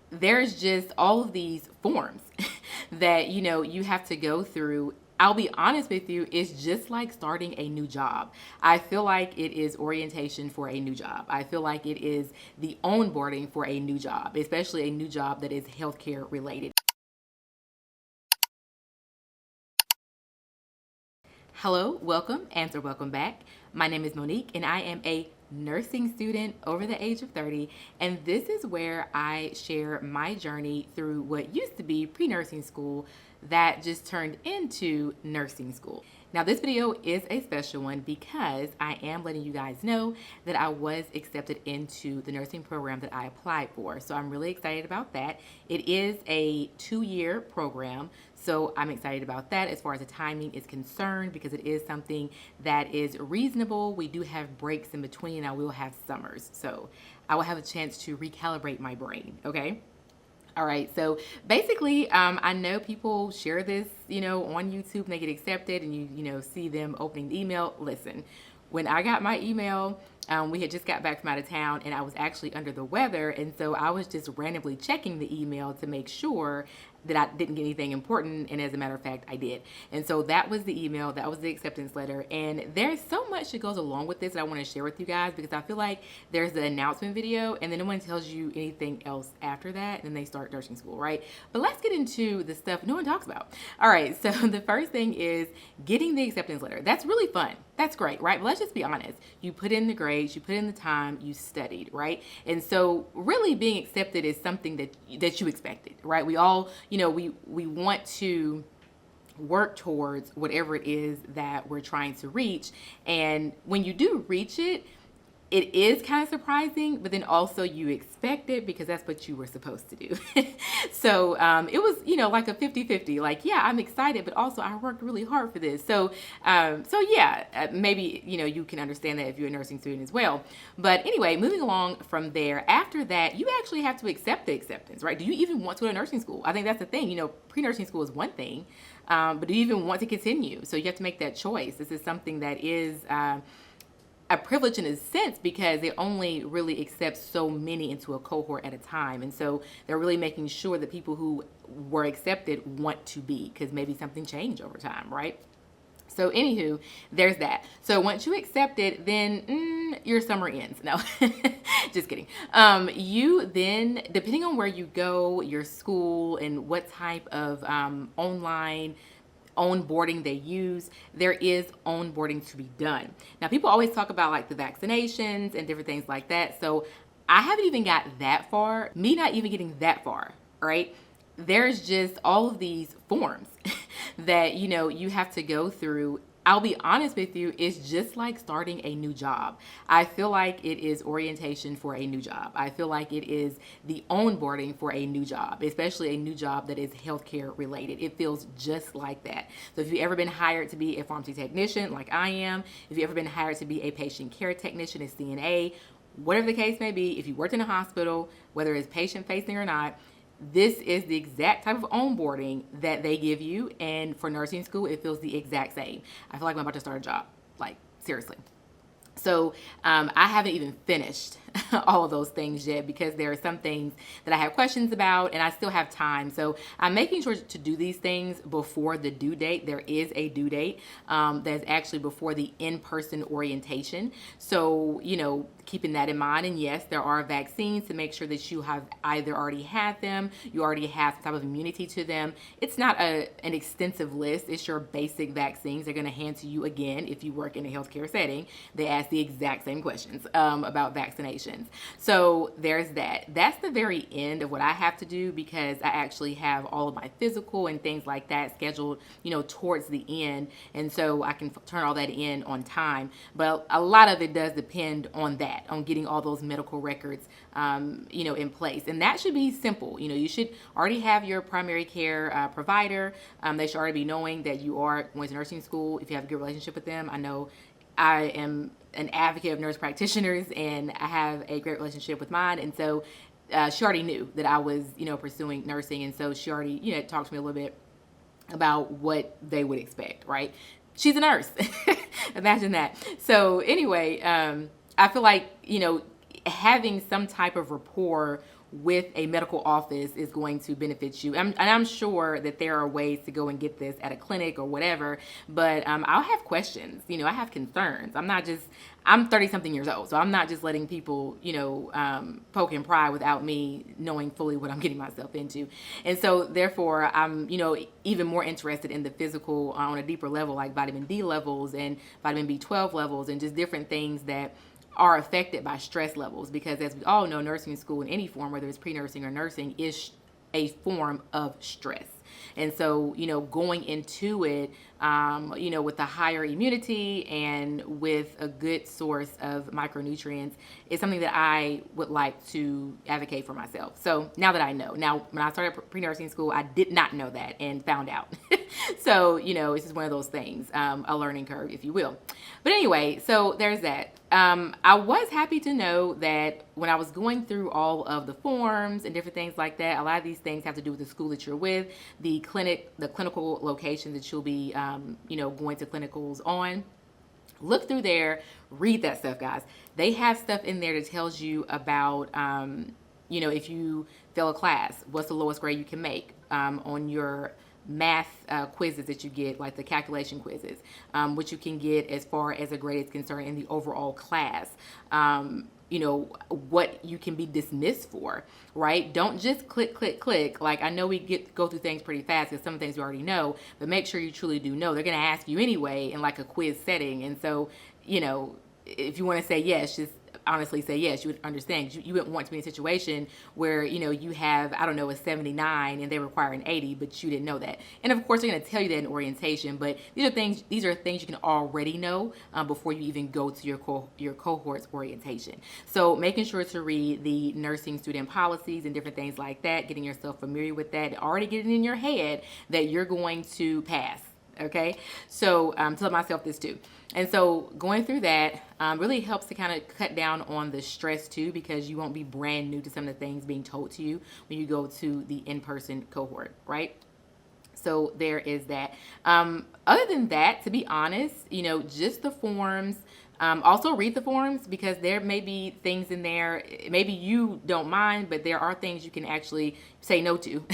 there's just all of these forms that, you have to go through. I'll be honest with you, it's just like starting a new job. I feel like it is orientation for a new job. I feel like it is the onboarding for a new job, especially a new job that is healthcare related. Hello, welcome, and welcome back. My name is Monique, and I am a nursing student over the age of 30, and this is where I share my journey through what used to be pre-nursing school that just turned into nursing school. Now, this video is a special one because I am letting you guys know that I was accepted into the nursing program that I applied for. So I'm really excited about that. It is a 2-year program, so I'm excited about that as far as the timing is concerned because it is something that is reasonable. We do have breaks in between, and I will have summers. So I will have a chance to recalibrate my brain, okay? All right, so basically, I know people share this, on YouTube and they get accepted and you see them opening the email. Listen, when I got my email, we had just got back from out of town and I was actually under the weather. And so I was just randomly checking the email to make sure that I didn't get anything important. And as a matter of fact, I did. And so that was the email, that was the acceptance letter. And there's so much that goes along with this that I want to share with you guys because I feel like there's the announcement video and then no one tells you anything else after that. And then they start nursing school, right? But let's get into the stuff no one talks about. All right, so the first thing is getting the acceptance letter. That's really fun. That's great, right? But let's just be honest. You put in the grades, you put in the time, you studied, right? And so really being accepted is something that you expected, right? We all, we want to work towards whatever it is that we're trying to reach. And when you do reach it, it is kind of surprising, but then also you expect it because that's what you were supposed to do. So it was, like a 50-50. Like, yeah, I'm excited, but also I worked really hard for this. So yeah, maybe, you can understand that if you're a nursing student as well. But anyway, moving along from there, after that, you actually have to accept the acceptance, right? Do you even want to go to nursing school? I think that's the thing. Pre-nursing school is one thing, but do you even want to continue? So you have to make that choice. This is something that is a privilege in a sense because they only really accept so many into a cohort at a time. And so they're really making sure that people who were accepted want to be because maybe something changed over time, right? So anywho, there's that. So once you accept it, then your summer ends. No, just kidding. You then, depending on where you go, your school, and what type of online onboarding they use, there is onboarding to be done. Now, people always talk about like the vaccinations and different things like that. So I haven't even got that far. Me not even getting that far, right? There's just all of these forms that, you have to go through. I'll be honest with you, it's just like starting a new job. I feel like it is orientation for a new job. I feel like it is the onboarding for a new job, especially a new job that is healthcare related. It feels just like that. So if you've ever been hired to be a pharmacy technician, like I am, if you've ever been hired to be a patient care technician, a CNA, whatever the case may be, if you worked in a hospital, whether it's patient facing or not, this is the exact type of onboarding that they give you. And for nursing school, it feels the exact same. I feel like I'm about to start a job, like seriously. So I haven't even finished all of those things yet because there are some things that I have questions about and I still have time. So I'm making sure to do these things before the due date. There is a due date that's actually before the in-person orientation. So, keeping that in mind. And yes, there are vaccines to make sure that you have either already had them, you already have some type of immunity to them. It's not an extensive list. It's your basic vaccines. They're going to hand to you again if you work in a healthcare setting. They ask the exact same questions about vaccinations. So there's that. That's the very end of what I have to do because I actually have all of my physical and things like that scheduled, towards the end. And so I can turn all that in on time. But a lot of it does depend on that. On getting all those medical records, in place. And that should be simple. You should already have your primary care provider. They should already be knowing that you are going to nursing school if you have a good relationship with them. I know I am an advocate of nurse practitioners and I have a great relationship with mine. And so she already knew that I was, pursuing nursing. And so she already, talked to me a little bit about what they would expect, right? She's a nurse. Imagine that. So anyway, I feel like, having some type of rapport with a medical office is going to benefit you. And I'm sure that there are ways to go and get this at a clinic or whatever, but I'll have questions. I have concerns. I'm 30 something years old, so I'm not just letting people, poke and pry without me knowing fully what I'm getting myself into. And so therefore I'm, even more interested in the physical on a deeper level, like vitamin D levels and vitamin B12 levels and just different things that are affected by stress levels, because as we all know, nursing school in any form, whether it's pre-nursing or nursing, is a form of stress. And so, going into it, with a higher immunity and with a good source of micronutrients is something that I would like to advocate for myself. So now that I know, when I started pre-nursing school, I did not know that and found out. So, it's just one of those things, a learning curve, if you will. But anyway, so there's that. I was happy to know that when I was going through all of the forms and different things like that, a lot of these things have to do with the school that you're with, the clinical locations that you'll be, going to clinicals on. Look through there, read that stuff, guys. They have stuff in there that tells you about, if you fail a class, what's the lowest grade you can make on your math quizzes that you get, like the calculation quizzes, which you can get as far as a grade is concerned in the overall class. What you can be dismissed for, right? Don't just click. Like, I know we go through things pretty fast because some things you already know, but make sure you truly do know. They're going to ask you anyway in like a quiz setting. And so, if you want to say yes, just honestly say yes. You would understand. You wouldn't want to be in a situation where, you have, I don't know, a 79 and they require an 80, but you didn't know that. And of course, they're going to tell you that in orientation, but these are things you can already know before you even go to your cohort's orientation. So making sure to read the nursing student policies and different things like that, getting yourself familiar with that, already getting in your head that you're going to pass. Okay, so tell myself this too. And so going through that really helps to kind of cut down on the stress too, because you won't be brand new to some of the things being told to you when you go to the in-person cohort, right? So there is that. Other than that, to be honest, just the forms. Also read the forms, because there may be things in there, maybe you don't mind, but there are things you can actually say no to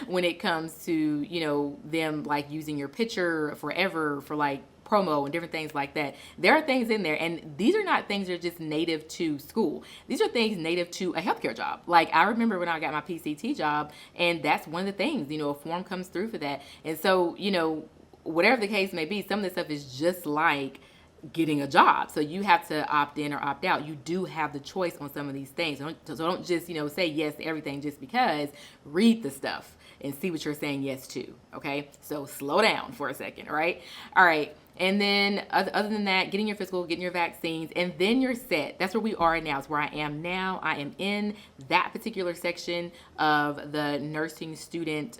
when it comes to, them like using your picture forever for like promo and different things like that. There are things in there, and these are not things that are just native to school. These are things native to a healthcare job. Like, I remember when I got my PCT job, and that's one of the things, a form comes through for that. And so, whatever the case may be, some of this stuff is just like getting a job. So you have to opt in or opt out. You do have the choice on some of these things. So don't just, say yes to everything just because. Read the stuff and see what you're saying yes to. Okay. So slow down for a second. Right. All right. And then other than that, getting your physical, getting your vaccines, and then you're set. That's where we are now. It's where I am now. I am in that particular section of the nursing student,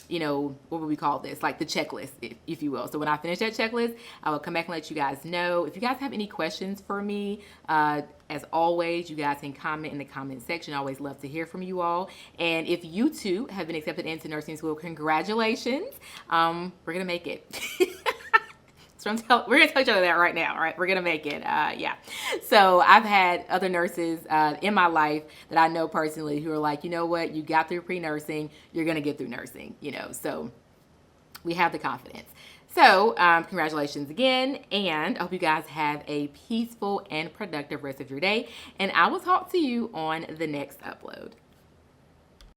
what would we call this? Like the checklist, if you will. So when I finish that checklist, I will come back and let you guys know. If you guys have any questions for me, as always, you guys can comment in the comment section. I always love to hear from you all. And if you too have been accepted into nursing school, congratulations. We're going to make it. So we're going to tell each other that right now, all right? We're going to make it, yeah. So I've had other nurses in my life that I know personally who are like, you know what? You got through pre-nursing. You're going to get through nursing, So we have the confidence. So congratulations again. And I hope you guys have a peaceful and productive rest of your day. And I will talk to you on the next upload.